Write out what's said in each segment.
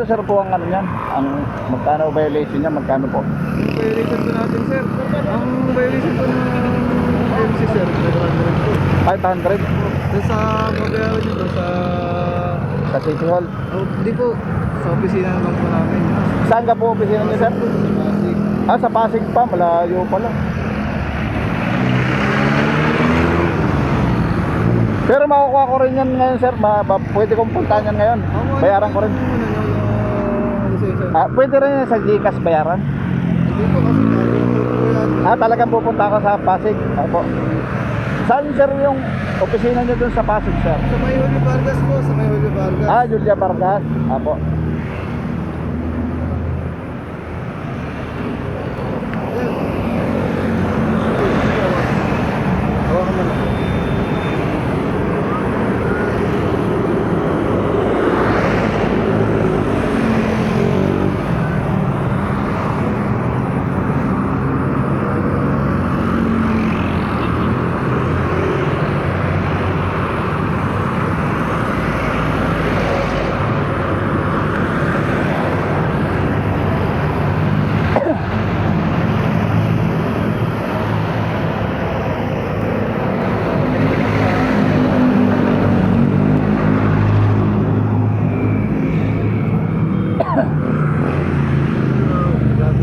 sir po ang ano niyan? Ang magkano violation niya? Magkano po? Ang violation po natin, sir. Ang violation po ng MC, sir. 500 Doon sa mabayaran nyo doon sa City Hall. oh, hindi po. Sa opisina naman po namin. Saan ka po opisina niyo, sir? Pasig. Ah, sa Pasig pa, malayo pala. Pero makukuha ko rin yan ngayon, sir. Pwede kong puntahan yan ngayon. Bayaran ko rin. Ah, pwede rin yan sa GCash bayaran. Hindi po kasi Ah, talagang pupunta ako sa Pasig. Opo. Saan, sir, yung opisina niyo dun sa Pasig, sir? sa may Julio Vargas po. Sa may Julio Vargas. Ah, Julia Vargas. Apo. Hawakan mo na.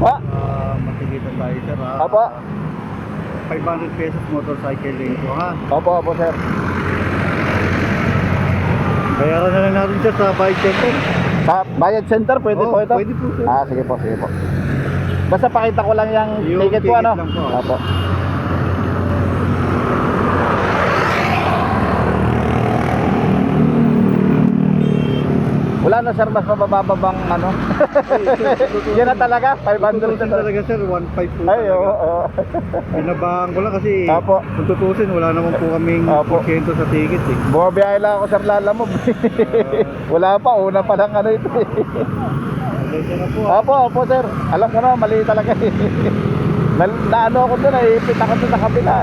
Ah, Matigitan tayo, sir, ha? Apo. 500 pesos motorcycle lane po, ha? Opo, sir. Bayaran na lang natin, sir, sa bike center. Sa Bayad Center, pwede Oo, po ito? pwede po, sir. Ah, sige po, sige po. Basta pakita ko lang yung Yung ticket po, ticket ano? lang po. Opo. Wala na, sir, mas mababa bang ano? Yan na talaga, 500 Tutusin talaga, sir, 1.5 po Ay, talaga. oo. Binabahan ko lang kasi Apo. kung tutusin, wala naman po kaming Apo. porsyento sa ticket, eh. Bumabiyahe lang ako, sir, Lalamove. Wala pa, una pa lang ano ito. Pasensya na po, ha? Opo, sir. Alam ko na, mali talaga. Naano ako doon, ipit ako doon sa kabila.